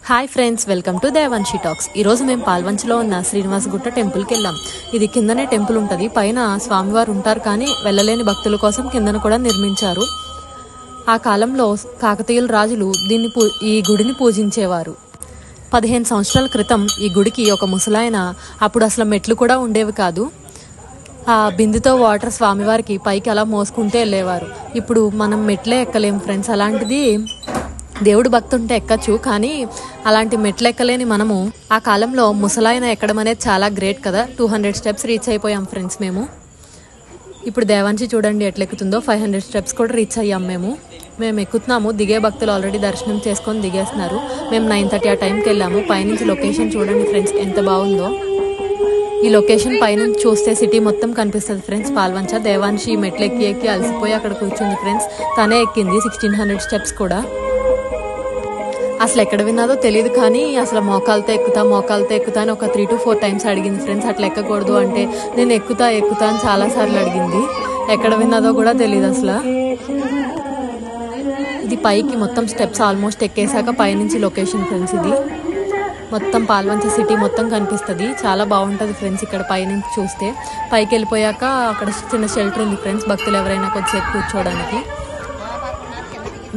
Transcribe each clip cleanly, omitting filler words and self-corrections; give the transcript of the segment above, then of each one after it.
Hi friends, welcome to Devanshi talks. ఈరోజు మేము పాల్వంచలో ఉన్న శ్రీనివాసగుట్ట టెంపుల్కి వెళ్ళాం. ఇది కిందనే టెంపుల్ ఉంటుంది, పైన స్వామివారు ఉంటారు, కానీ వెళ్ళలేని భక్తుల కోసం కిందన కూడా నిర్మించారు. ఆ కాలంలో కాకతీయుల రాజులు ఈ గుడిని పూజించేవారు. 15 సంవత్సరాల క్రితం ఈ గుడికి ఒక ముసలాయన, అప్పుడు అసలు మెట్లు కూడా ఉండేవి కాదు, ఆ బిందుతో వాటర్ స్వామివారికి పైకి అలా మోసుకుంటే వెళ్ళేవారు. ఇప్పుడు మనం మెట్లే ఎక్కలేం ఫ్రెండ్స్. అలాంటిది దేవుడు భక్తి ఉంటే ఎక్కచ్చు, కానీ అలాంటి మెట్లు ఎక్కలేని మనము ఆ కాలంలో ముసలాయన ఎక్కడం అనేది చాలా గ్రేట్ కదా. 200 స్టెప్స్ రీచ్ అయిపోయాం ఫ్రెండ్స్ మేము. ఇప్పుడు దేవాన్షి చూడండి ఎట్లా ఎక్కుతుందో. 500 స్టెప్స్ కూడా రీచ్ అయ్యాం మేము ఎక్కుతున్నాము. దిగే భక్తులు ఆల్రెడీ దర్శనం చేసుకొని దిగేస్తున్నారు. మేము 9:30 ఆ టైంకి వెళ్ళాము. పైనుంచి లొకేషన్ చూడండి ఫ్రెండ్స్ ఎంత బాగుందో. ఈ లొకేషన్ పైనుంచి చూస్తే సిటీ మొత్తం కనిపిస్తుంది ఫ్రెండ్స్. పాల్వంచ. దేవాన్షి మెట్లు ఎక్కి అలసిపోయి అక్కడ కూర్చుంది ఫ్రెండ్స్. తనే ఎక్కింది 1600 స్టెప్స్ కూడా. అసలు ఎక్కడ విన్నాదో తెలియదు, కానీ అసలు మోకాలతో ఎక్కుతా అని ఒక 3 to 4 టైమ్స్ అడిగింది ఫ్రెండ్స్. అట్లా ఎక్కకూడదు అంటే నేను ఎక్కుతా అని చాలా సార్లు అడిగింది. ఎక్కడ విన్నాదో కూడా తెలియదు అసలు. ఇది పైకి మొత్తం స్టెప్స్ ఆల్మోస్ట్ ఎక్కేసాక పైనుంచి లొకేషన్ ఫ్రెండ్స్. ఇది మొత్తం పాల్వంచ సిటీ మొత్తం కనిపిస్తుంది. చాలా బాగుంటుంది ఫ్రెండ్స్ ఇక్కడ పైనుంచి చూస్తే. పైకి వెళ్ళిపోయాక అక్కడ చిన్న షెల్టర్ ఉంది ఫ్రెండ్స్, భక్తులు ఎవరైనా కొద్దిసేపు కూర్చోవడానికి.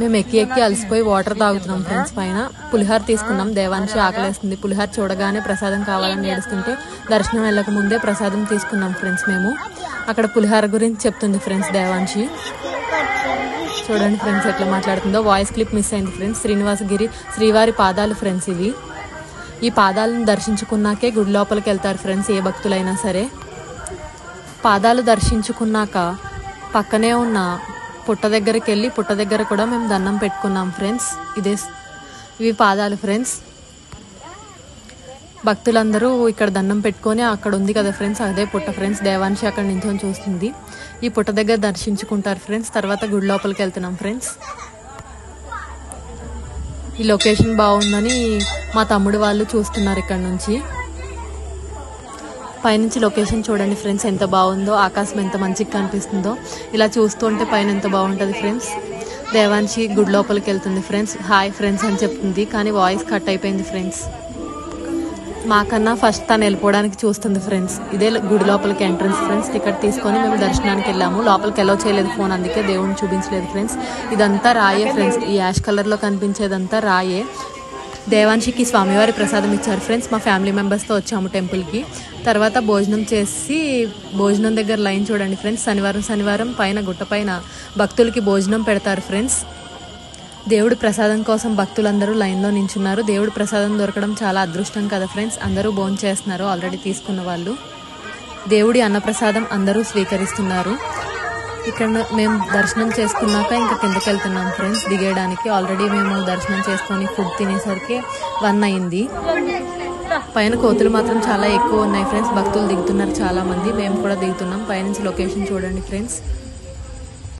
మేము ఎక్కి అలసిపోయి వాటర్ తాగుతున్నాం ఫ్రెండ్స్. పైన పులిహార తీసుకున్నాం. దేవాన్షి ఆకలేస్తుంది. పులిహార చూడగానే ప్రసాదం కావాలని ఏడుస్తుంటే దర్శనం వెళ్ళక ముందే ప్రసాదం తీసుకున్నాం ఫ్రెండ్స్ మేము. అక్కడ పులిహార గురించి చెప్తుంది ఫ్రెండ్స్ దేవాన్షి. చూడండి ఫ్రెండ్స్ ఎట్లా మాట్లాడుతుందో. వాయిస్ క్లిప్ మిస్ అయింది ఫ్రెండ్స్. శ్రీనివాసగిరి శ్రీవారి పాదాలు ఫ్రెండ్స్ ఇవి. ఈ పాదాలను దర్శించుకున్నాకే గుడి లోపలికి వెళ్తారు ఫ్రెండ్స్ ఏ భక్తులైనా సరే. పాదాలు దర్శించుకున్నాక పక్కనే ఉన్న పుట్ట దగ్గరికి వెళ్ళి పుట్ట దగ్గర కూడా మేము దండం పెట్టుకున్నాం ఫ్రెండ్స్. ఇవి పాదాలు ఫ్రెండ్స్. భక్తులందరూ ఇక్కడ దండం పెట్టుకొని అక్కడ ఉంది కదా ఫ్రెండ్స్, అదే పుట్ట ఫ్రెండ్స్. దేవాన్షి అక్కడ నించొని చూస్తుంది. ఈ పుట్ట దగ్గర దర్శించుకుంటారు ఫ్రెండ్స్. తర్వాత గుడి లోపలికి వెళ్తున్నాం ఫ్రెండ్స్. ఈ లొకేషన్ బాగుందని మా తమ్ముడు వాళ్ళు చూస్తున్నారు ఇక్కడ నుంచి. పైనుంచి లొకేషన్ చూడండి ఫ్రెండ్స్ ఎంత బాగుందో. ఆకాశం ఎంత మంచిగా కనిపిస్తుందో. ఇలా చూస్తుంటే పైన ఎంత బాగుంటుంది ఫ్రెండ్స్. దేవాన్షి గుడి లోపలికి వెళ్తుంది ఫ్రెండ్స్. హాయ్ ఫ్రెండ్స్ అని చెప్తుంది, కానీ వాయిస్ కట్ అయిపోయింది ఫ్రెండ్స్. మాకన్నా ఫస్ట్ తను వెళ్ళిపోవడానికి చూస్తుంది ఫ్రెండ్స్. ఇదే గుడి లోపలికి ఎంట్రన్స్ ఫ్రెండ్స్. టికెట్ తీసుకొని మేము దర్శనానికి వెళ్ళాము. లోపలికి ఎలా చేయలేదు ఫోన్, అందుకే దేవుడిని చూపించలేదు ఫ్రెండ్స్. ఇదంతా రాయే ఫ్రెండ్స్. ఈ యాష్ కలర్లో కనిపించేదంతా రాయే. దేవాన్షికి స్వామివారి ప్రసాదం ఇచ్చారు ఫ్రెండ్స్. మా ఫ్యామిలీ మెంబర్స్తో వచ్చాము టెంపుల్కి. తర్వాత భోజనం చేసి భోజనం దగ్గర లైన్ చూడండి ఫ్రెండ్స్. శనివారం పైన గుట్ట పైన భక్తులకి భోజనం పెడతారు ఫ్రెండ్స్. దేవుడి ప్రసాదం కోసం భక్తులందరూ లైన్లో నించున్నారు. దేవుడి ప్రసాదం దొరకడం చాలా అదృష్టం కదా ఫ్రెండ్స్. అందరూ భోజనం చేస్తున్నారు ఆల్రెడీ తీసుకున్న వాళ్ళు. దేవుడి అన్నప్రసాదం అందరూ స్వీకరిస్తున్నారు. ఇక్కడ మేము దర్శనం చేసుకున్నాక ఇంకా కిందకి వెళ్తున్నాం ఫ్రెండ్స్ దిగేయడానికి. ఆల్రెడీ మేము దర్శనం చేసుకొని ఫుడ్ తినేసరికి 1 అయింది. పైన కోతులు మాత్రం చాలా ఎక్కువ ఉన్నాయి ఫ్రెండ్స్. భక్తులు దిగుతున్నారు చాలా మంది. మేము కూడా దిగుతున్నాం. పైనుంచి లొకేషన్ చూడండి ఫ్రెండ్స్.